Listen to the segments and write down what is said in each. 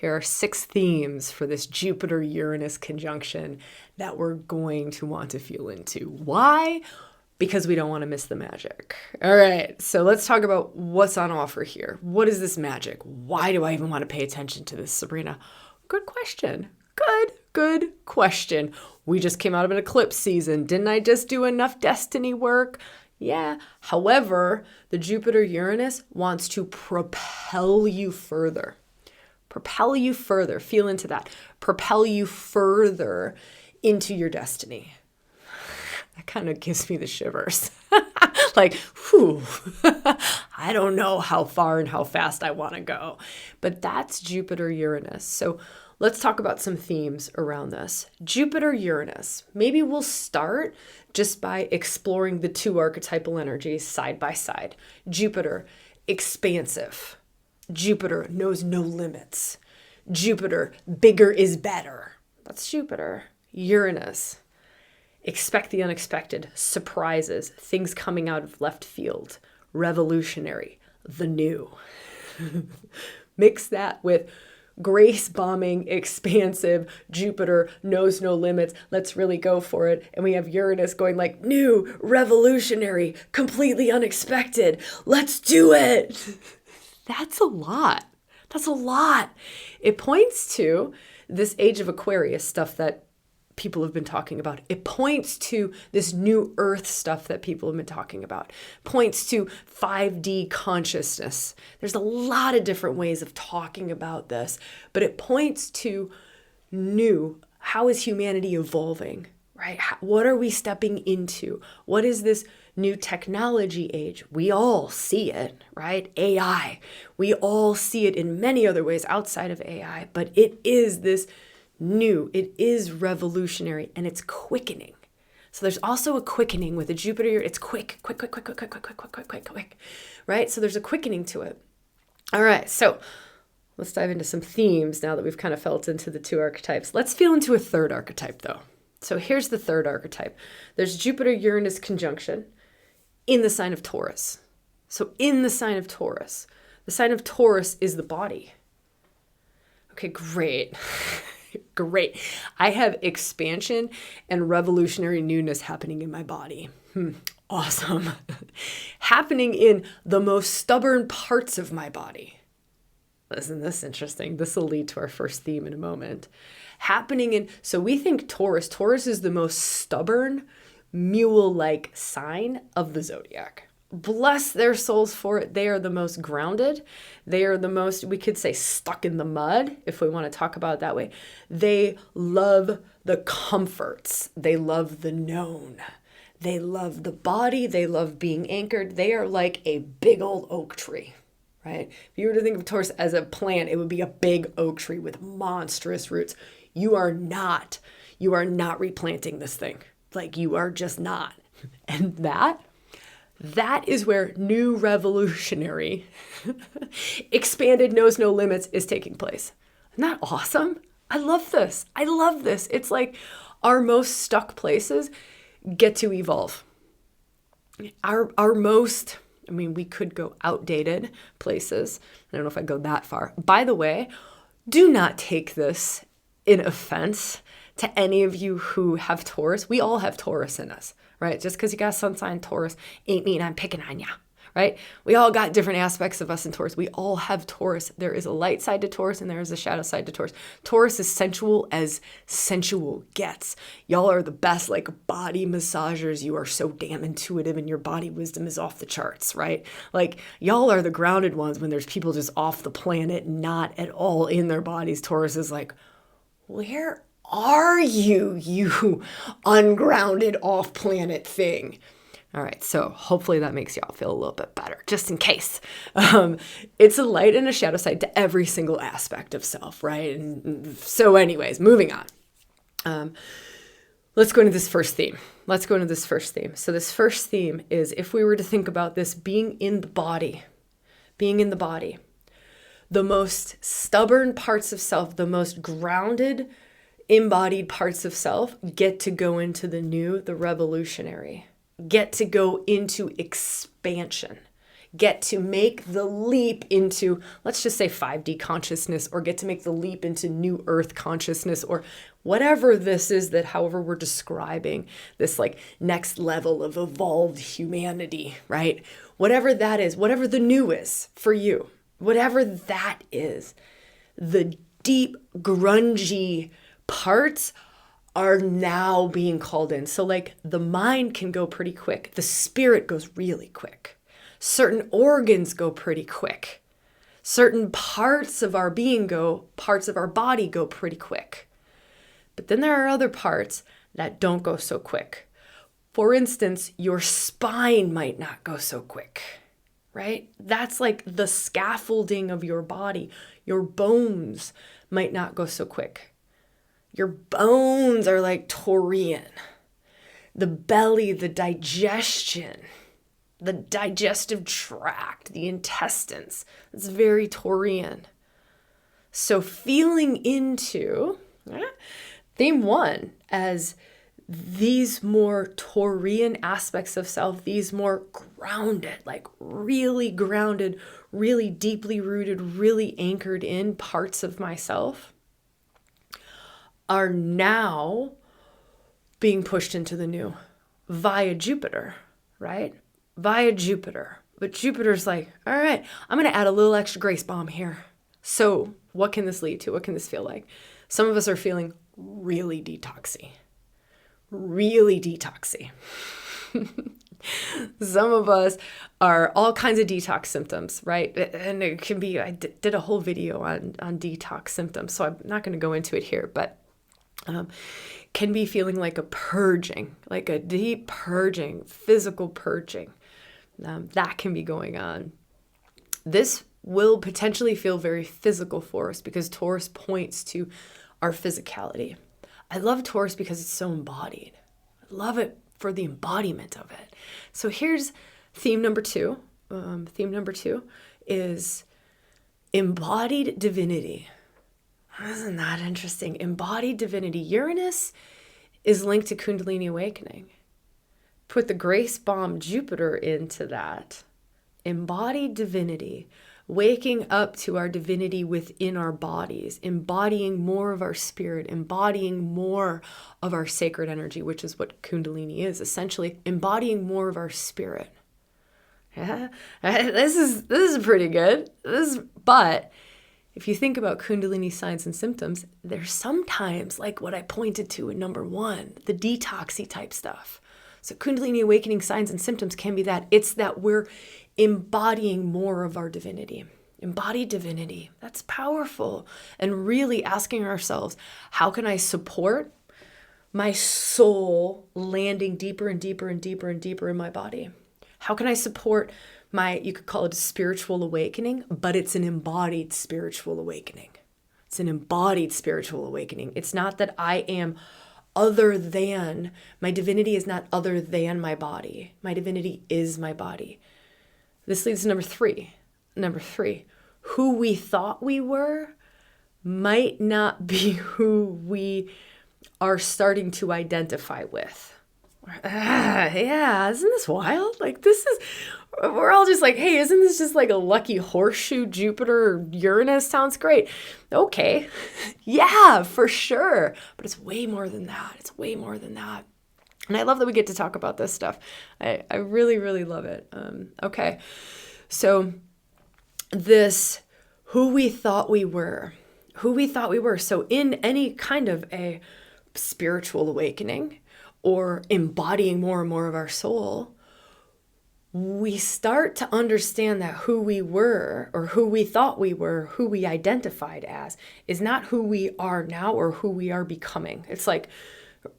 Here are 6 themes for this Jupiter Uranus conjunction that we're going to want to feel into. Why? Because we don't want to miss the magic. All right, so let's talk about what's on offer here. What is this magic? Why do I even want to pay attention to this, Sabrina? Good question. Good question. We just came out of an eclipse season. Didn't I just do enough destiny work? Yeah. However, the Jupiter Uranus wants to propel you further. Propel you further. Feel into that. Propel you further into your destiny. That kind of gives me the shivers. Like, whew, I don't know how far and how fast I want to go. But that's Jupiter Uranus. So let's talk about some themes around this. Jupiter Uranus. Maybe we'll start just by exploring the 2 archetypal energies side by side. Jupiter, expansive. Jupiter knows no limits. Jupiter, bigger is better. That's Jupiter. Uranus, expect the unexpected, surprises, things coming out of left field, revolutionary, the new. Mix that with grace bombing, expansive, Jupiter knows no limits, let's really go for it. And we have Uranus going like new, revolutionary, completely unexpected, let's do it. That's a lot. That's a lot. It points to this age of Aquarius stuff that people have been talking about. It points to this new earth stuff that people have been talking about. Points to 5D consciousness. There's a lot of different ways of talking about this, but it points to new. How is humanity evolving, right? What are we stepping into? What is this new technology age? We all see it, right? AI. We all see it in many other ways outside of AI, but it is this new, it is revolutionary, and it's quickening. So there's also a quickening with the Jupiter. It's quick, right? So there's a quickening to it. All right, so let's dive into some themes now that we've kind of felt into the 2 archetypes. Let's feel into a 3rd archetype though. So here's the 3rd archetype. There's Jupiter Uranus conjunction in the sign of Taurus. So in the sign of Taurus is the body. Okay, great. Great. I have expansion and revolutionary newness happening in my body. Awesome. Happening in the most stubborn parts of my body. Isn't this interesting? This will lead to our first theme in a moment. So we think Taurus is the most stubborn, mule-like sign of the zodiac. Bless their souls for it. They are the most grounded. They are the most, we could say, stuck in the mud, if we want to talk about it that way. They love the comforts. They love the known. They love the body. They love being anchored. They are like a big old oak tree, right? If you were to think of Taurus as a plant, it would be a big oak tree with monstrous roots. You are not replanting this thing. Like, you are just not. And that is where new revolutionary, expanded knows no limits is taking place. Isn't that awesome? I love this. It's like our most stuck places get to evolve. Our most, we could go outdated places. I don't know if I go that far. By the way, do not take this in offense to any of you who have Taurus. We all have Taurus in us, right? Just because you got sun sign Taurus ain't mean I'm picking on ya, right? We all got different aspects of us in Taurus. We all have Taurus. There is a light side to Taurus and there is a shadow side to Taurus. Taurus is sensual as sensual gets. Y'all are the best, like, body massagers. You are so damn intuitive and your body wisdom is off the charts, right? Like, y'all are the grounded ones when there's people just off the planet, not at all in their bodies. Taurus is like, where are you ungrounded off-planet thing? All right, so hopefully that makes y'all feel a little bit better, just in case. It's a light and a shadow side to every single aspect of self, right? And so anyways, moving on. Let's go into this first theme. So this first theme is, if we were to think about this being in the body, the most stubborn parts of self, the most grounded, embodied parts of self get to go into the new, the revolutionary, get to go into expansion, get to make the leap into, let's just say 5D consciousness, or get to make the leap into new earth consciousness, or whatever this is that, however we're describing this like next level of evolved humanity, right? Whatever that is, whatever the new is for you, whatever that is, the deep, grungy parts are now being called in. So like the mind can go pretty quick. The spirit goes really quick. Certain organs go pretty quick. Certain parts of our being parts of our body go pretty quick. But then there are other parts that don't go so quick. For instance, your spine might not go so quick, right? That's like the scaffolding of your body. Your bones might not go so quick. Your bones are like Taurian. The belly, the digestion, the digestive tract, the intestines, it's very Taurian. So feeling into theme 1 as these more Taurian aspects of self, these more grounded, like really grounded, really deeply rooted, really anchored in parts of myself, are now being pushed into the new via Jupiter, right? Via Jupiter. But Jupiter's like, all right, I'm going to add a little extra grace bomb here. So what can this lead to? What can this feel like? Some of us are feeling really detoxy. Really detoxy. Some of us are all kinds of detox symptoms, right? And it can be, I did a whole video on detox symptoms, so I'm not going to go into it here, but can be feeling like a purging, like a deep purging, physical purging. That can be going on. This will potentially feel very physical for us because Taurus points to our physicality. I love Taurus because it's so embodied. I love it for the embodiment of it. So here's theme number 2. Theme number 2 is embodied divinity. Isn't that interesting? Embodied divinity. Uranus is linked to Kundalini awakening. Put the grace bomb Jupiter into that. Embodied divinity. Waking up to our divinity within our bodies. Embodying more of our spirit. Embodying more of our sacred energy, which is what Kundalini is. Essentially, embodying more of our spirit. Yeah, this is pretty good. But if you think about Kundalini signs and symptoms, there's sometimes like what I pointed to in number 1, the detoxy type stuff. So Kundalini awakening signs and symptoms can be that. It's that we're embodying more of our divinity. Embodied divinity. That's powerful. And really asking ourselves, how can I support my soul landing deeper and deeper and deeper and deeper in my body? How can I support you could call it a spiritual awakening, but it's an embodied spiritual awakening. It's an embodied spiritual awakening. It's not that I am other than, my divinity is not other than my body. My divinity is my body. This leads to number 3. Number 3, who we thought we were might not be who we are starting to identify with. Yeah, isn't this wild? Like we're all just like, hey, isn't this just like a lucky horseshoe? Jupiter, Uranus sounds great. Okay, yeah, for sure. But it's way more than that. It's way more than that. And I love that we get to talk about this stuff. I really, really love it. Okay, so this, who we thought we were. So in any kind of a spiritual awakening or embodying more and more of our soul, we start to understand that who we were or who we thought we were, who we identified as, is not who we are now or who we are becoming. It's like,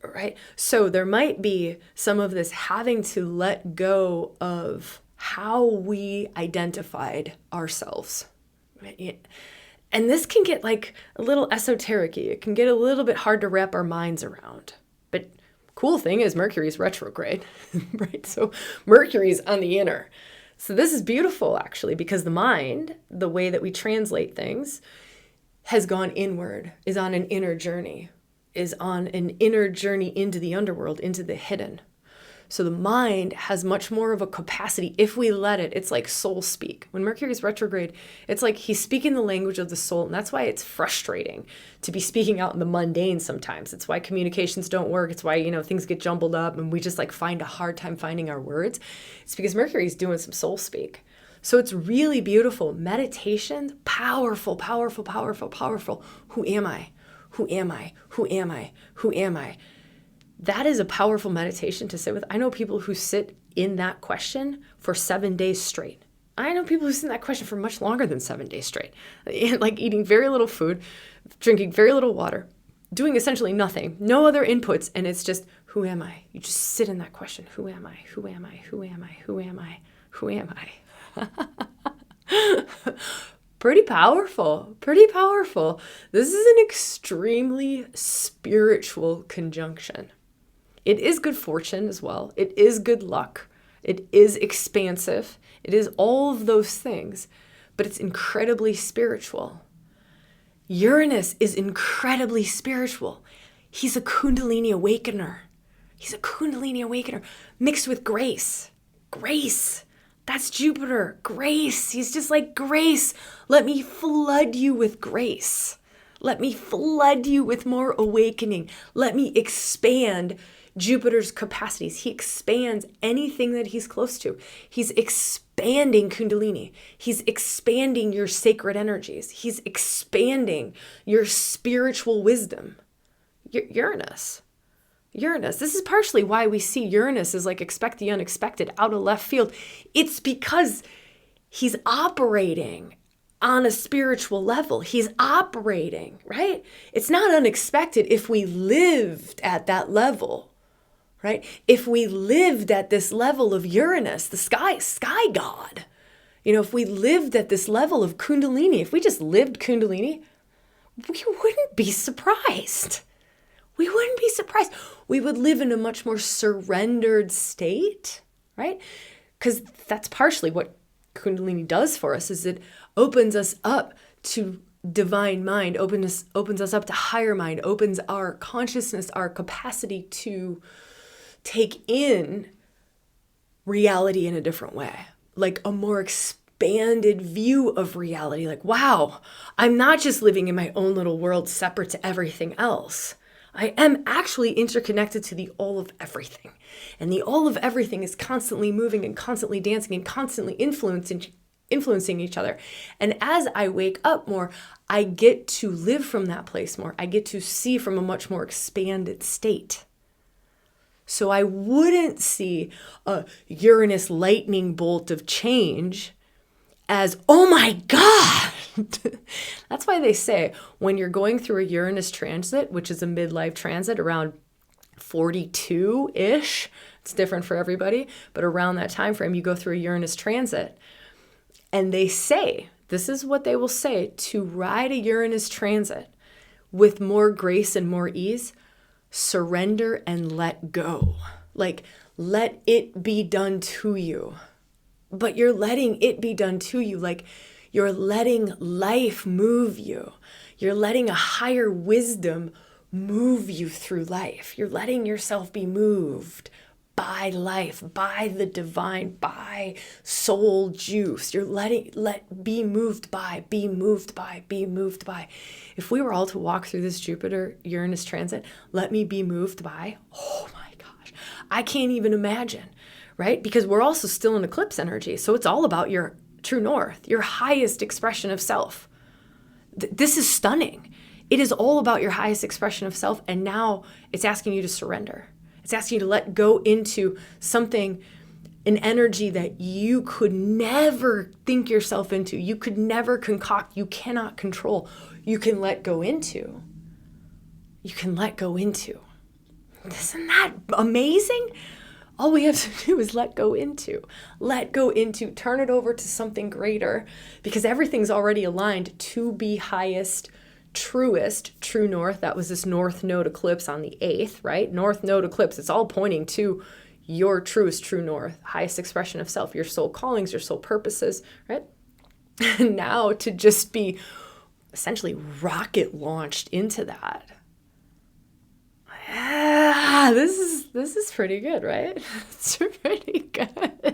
right? So there might be some of this having to let go of how we identified ourselves. And this can get like a little esoteric-y. It can get a little bit hard to wrap our minds around. But cool thing is Mercury's retrograde, right? So Mercury's on the inner. So this is beautiful actually, because the mind, the way that we translate things, has gone inward, is on an inner journey, is on an inner journey into the underworld, into the hidden. So the mind has much more of a capacity if we let it. It's like soul speak. When Mercury's retrograde, it's like he's speaking the language of the soul. And that's why it's frustrating to be speaking out in the mundane sometimes. It's why communications don't work. It's why, things get jumbled up and we just like find a hard time finding our words. It's because Mercury's doing some soul speak. So it's really beautiful. Meditation, powerful, powerful, powerful, powerful. Who am I? Who am I? Who am I? Who am I? That is a powerful meditation to sit with. I know people who sit in that question for 7 days straight. I know people who sit in that question for much longer than 7 days straight. Like eating very little food, drinking very little water, doing essentially nothing, no other inputs. And it's just, who am I? You just sit in that question. Who am I? Who am I? Who am I? Who am I? Who am I? Pretty powerful, pretty powerful. This is an extremely spiritual conjunction. It is good fortune as well. It is good luck. It is expansive. It is all of those things, but it's incredibly spiritual. Uranus is incredibly spiritual. He's a Kundalini awakener. He's a Kundalini awakener mixed with grace. Grace. That's Jupiter. Grace. He's just like, grace. Let me flood you with grace. Let me flood you with more awakening. Let me expand Jupiter's capacities. He expands anything that he's close to. He's expanding Kundalini. He's expanding your sacred energies. He's expanding your spiritual wisdom. Uranus. This is partially why we see Uranus as like expect the unexpected out of left field. It's because he's operating on a spiritual level. He's operating, right? It's not unexpected if we lived at that level, right? If we lived at this level of Uranus, the sky god, if we lived at this level of Kundalini, if we just lived Kundalini, we wouldn't be surprised. We wouldn't be surprised. We would live in a much more surrendered state, right? Because that's partially what Kundalini does for us, is it opens us up to divine mind, opens us up to higher mind, opens our consciousness, our capacity to take in reality in a different way, like a more expanded view of reality. Like, wow, I'm not just living in my own little world separate to everything else. I am actually interconnected to the all of everything. And the all of everything is constantly moving and constantly dancing and constantly influencing each other. And as I wake up more, I get to live from that place more. I get to see from a much more expanded state. So I wouldn't see a Uranus lightning bolt of change as, oh my God. That's why they say when you're going through a Uranus transit, which is a midlife transit around 42-ish, it's different for everybody, but around that time frame, you go through a Uranus transit. And they say, this is what they will say, to ride a Uranus transit with more grace and more ease, surrender and let go. Like, let it be done to you. But you're letting it be done to you. Like, you're letting life move you. You're letting a higher wisdom move you through life. You're letting yourself be moved by life, by the divine, by soul juice. You're be moved by. If we were all to walk through this Jupiter Uranus transit, let me be moved by, oh my gosh, I can't even imagine, right? Because we're also still in eclipse energy. So it's all about your true north, your highest expression of self. This is stunning. It is all about your highest expression of self. And now it's asking you to surrender. It's asking you to let go into something, an energy that you could never think yourself into. You could never concoct. You cannot control. You can let go into. Isn't that amazing? All we have to do is let go into, turn it over to something greater, because everything's already aligned to be highest, truest, true north. That was this North Node eclipse on the 8th, right? North Node eclipse. It's all pointing to your truest, true north, highest expression of self, your soul callings, your soul purposes, right? And now to just be essentially rocket launched into that. This is This is pretty good, right? It's pretty good.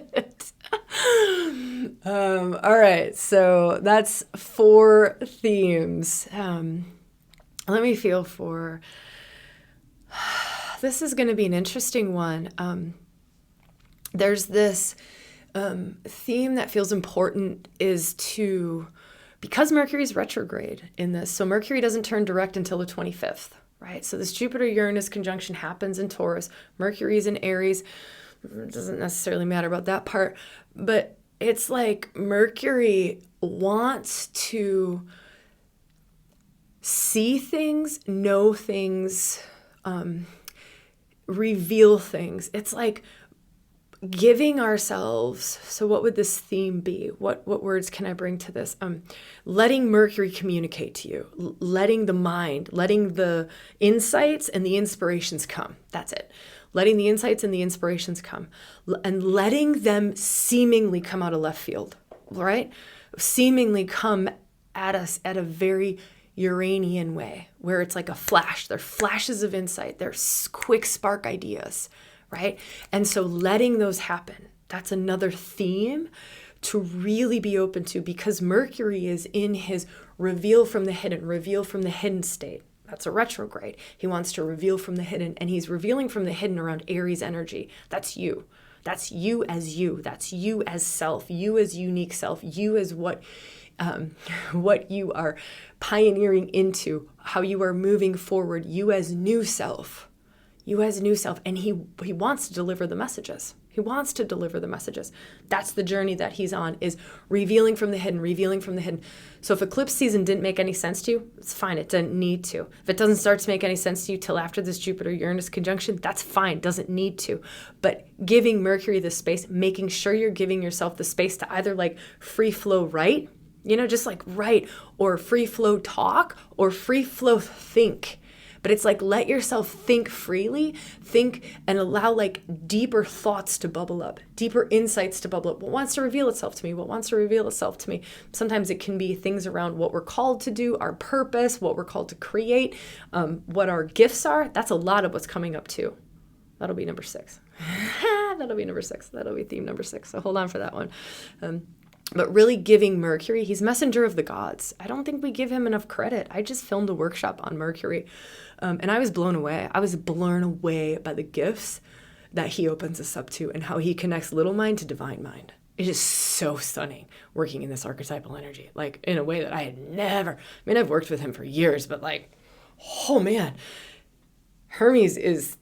All right, so that's 4 themes. Let me feel for... This is going to be an interesting one. There's this theme that feels important is to... Because Mercury is retrograde in this, so Mercury doesn't turn direct until the 25th, right? So this Jupiter Uranus conjunction happens in Taurus. Mercury is in Aries. It doesn't necessarily matter about that part, but it's like Mercury wants to see things, know things, reveal things. It's like giving ourselves, so what would this theme be? What words can I bring to this? Letting Mercury communicate to you, letting the mind, letting the insights and the inspirations come. That's it. Letting the insights and the inspirations come and letting them seemingly come out of left field, right? Seemingly come at us at a very Uranian way, where it's like a flash. They're flashes of insight. They're quick spark ideas, right? And so letting those happen, that's another theme to really be open to, because Mercury is in his reveal from the hidden state. That's a retrograde. He wants to reveal from the hidden, and he's revealing from the hidden around Aries energy. That's you. That's you as you. That's you as self. You as unique self. You as what you are pioneering into, how you are moving forward. You as new self. You as new self. And he wants to deliver the messages. He wants to deliver the messages. That's the journey that he's on, is revealing from the hidden. So if eclipse season didn't make any sense to you, it's fine. It didn't need to. If it doesn't start to make any sense to you till after this Jupiter-Uranus conjunction, that's fine. Doesn't need to. But giving Mercury the space, making sure you're giving yourself the space to either like free flow write, just like write, or free flow talk, or free flow think. But it's like, let yourself think freely, think and allow like deeper thoughts to bubble up, deeper insights to bubble up. What wants to reveal itself to me? Sometimes it can be things around what we're called to do, our purpose, what we're called to create, what our gifts are. That's a lot of what's coming up too. That'll be number 6. That'll be theme number 6. So hold on for that one. But really giving Mercury, he's messenger of the gods. I don't think we give him enough credit. I just filmed a workshop on Mercury, and I was blown away. I was blown away by the gifts that he opens us up to and how he connects little mind to divine mind. It is so stunning working in this archetypal energy, like in a way that I had never, I've worked with him for years, but like, oh man, Hermes is...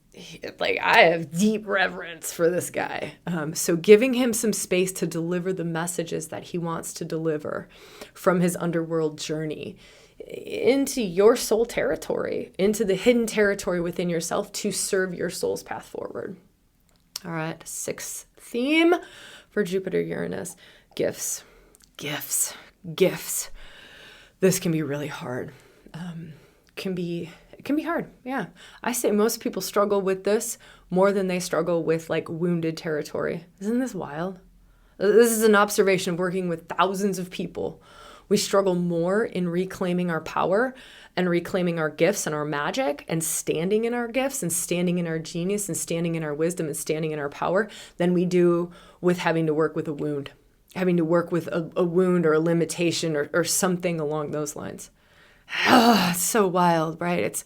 like, I have deep reverence for this guy. So giving him some space to deliver the messages that he wants to deliver from his underworld journey into your soul territory, into the hidden territory within yourself to serve your soul's path forward. All right, 6th theme for Jupiter Uranus, gifts. This can be really hard. It can be hard. Yeah. I say most people struggle with this more than they struggle with like wounded territory. Isn't this wild? This is an observation of working with thousands of people. We struggle more in reclaiming our power and reclaiming our gifts and our magic and standing in our gifts and standing in our genius and standing in our wisdom and standing in our power than we do with having to work with a wound, having to work with a wound or a limitation or something along those lines. It's so wild, right?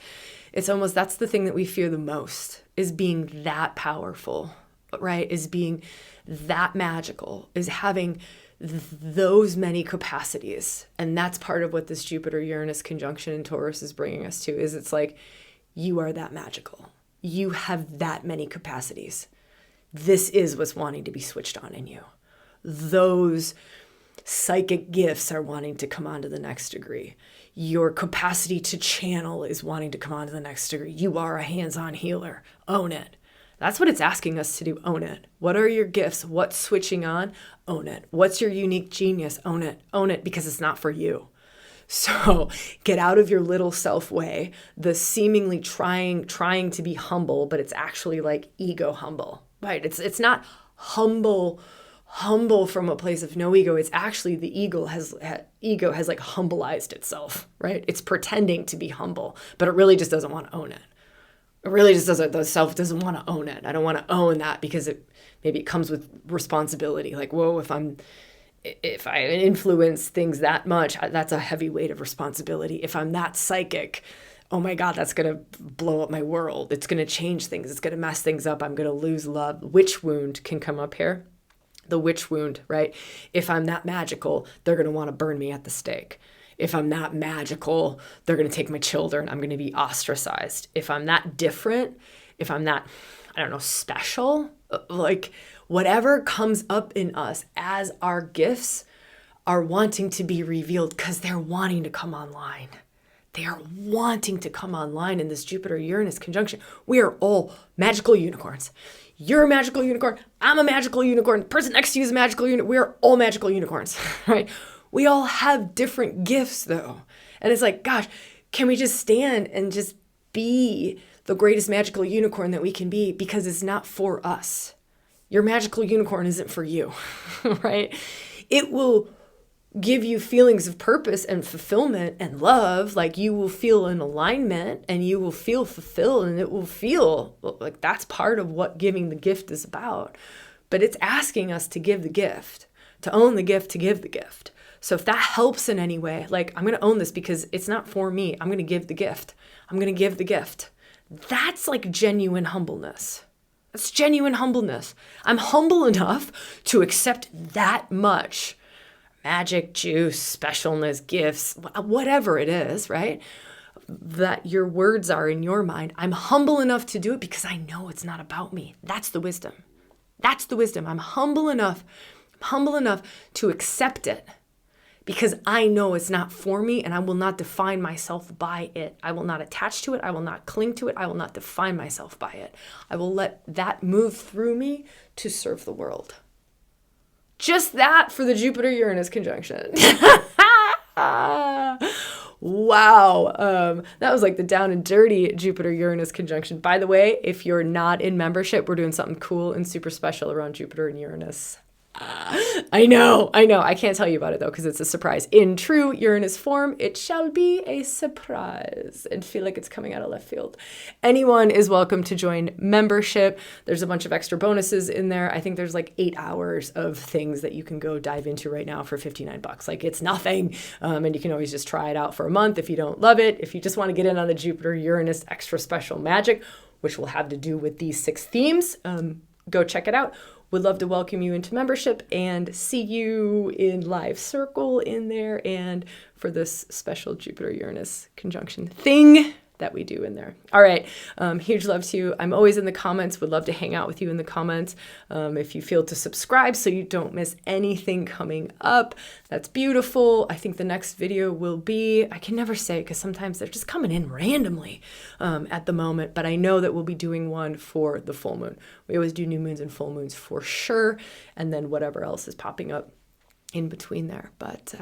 It's almost, that's the thing that we fear the most, is being that powerful, right? Is being that magical, is having those many capacities. And that's part of what this Jupiter-Uranus conjunction in Taurus is bringing us to, is it's like, you are that magical. You have that many capacities. This is what's wanting to be switched on in you. Those psychic gifts are wanting to come on to the next degree. Your capacity to channel is wanting to come on to the next degree. You are a hands-on healer. Own it. That's what it's asking us to do. Own it. What are your gifts? What's switching on? Own it. What's your unique genius? Own it. Own it, because it's not for you. So get out of your little self way, the seemingly trying to be humble, but it's actually like ego humble, right? It's not humble from a place of no ego. It's actually the ego has like humbleized itself, right? It's pretending to be humble, but it really just doesn't want to own it. It really just doesn't, the self doesn't want to own it. I don't want to own that because maybe it comes with responsibility. Like, whoa, if I influence things that much, that's a heavy weight of responsibility. If I'm that psychic, oh my God, that's going to blow up my world. It's going to change things. It's going to mess things up. I'm going to lose love. Witch wound can come up here. The witch wound, right? If I'm that magical, they're going to want to burn me at the stake. If I'm that magical, they're going to take my children. I'm going to be ostracized. If I'm that different, if I'm that, I don't know, special, like whatever comes up in us as our gifts are wanting to be revealed because they're wanting to come online. They are wanting to come online in this Jupiter Uranus conjunction. We are all magical unicorns. You're a magical unicorn. I'm a magical unicorn. The person next to you is a magical unicorn. We are all magical unicorns, right? We all have different gifts though. And it's like, gosh, can we just stand and just be the greatest magical unicorn that we can be, because it's not for us. Your magical unicorn isn't for you, right? It will give you feelings of purpose and fulfillment and love. Like you will feel in alignment and you will feel fulfilled, and it will feel like that's part of what giving the gift is about. But it's asking us to give the gift, to own the gift, to give the gift. So if that helps in any way, like I'm going to own this because it's not for me. I'm going to give the gift. I'm going to give the gift. That's like genuine humbleness. That's genuine humbleness. I'm humble enough to accept that much magic, juice, specialness, gifts, whatever it is, right? That your words are in your mind. I'm humble enough to do it because I know it's not about me. That's the wisdom. That's the wisdom. I'm humble enough to accept it because I know it's not for me, and I will not define myself by it. I will not attach to it. I will not cling to it. I will not define myself by it. I will let that move through me to serve the world. Just that for the Jupiter-Uranus conjunction. Wow. That was like the down and dirty Jupiter-Uranus conjunction. By the way, if you're not in membership, we're doing something cool and super special around Jupiter and Uranus. I know. I can't tell you about it though, because it's a surprise. In true Uranus form, it shall be a surprise, and feel like it's coming out of left field. Anyone is welcome to join membership. There's a bunch of extra bonuses in there. I think there's like 8 hours of things that you can go dive into right now for $59. Like it's nothing. And you can always just try it out for a month if you don't love it. If you just want to get in on the Jupiter Uranus extra special magic, which will have to do with these 6 themes, go check it out. Would love to welcome you into membership and see you in live circle in there, and for this special Jupiter-Uranus conjunction thing that we do in there. All right. Huge love to you. I'm always in the comments. Would love to hang out with you in the comments. If you feel to subscribe so you don't miss anything coming up, that's beautiful. I think the next video will be, I can never say because sometimes they're just coming in randomly at the moment, but I know that we'll be doing one for the full moon. We always do new moons and full moons for sure. And then whatever else is popping up in between there. But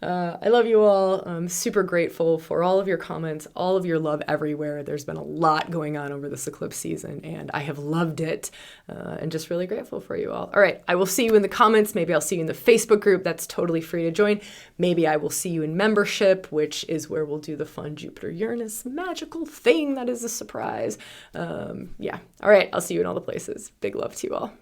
I love you all. I'm super grateful for all of your comments, all of your love everywhere. There's been a lot going on over this eclipse season, and I have loved it, and just really grateful for you all. All right, I will see you in the comments. Maybe I'll see you in the Facebook group. That's totally free to join. Maybe I will see you in membership, which is where we'll do the fun Jupiter-Uranus magical thing that is a surprise. All right, I'll see you in all the places. Big love to you all.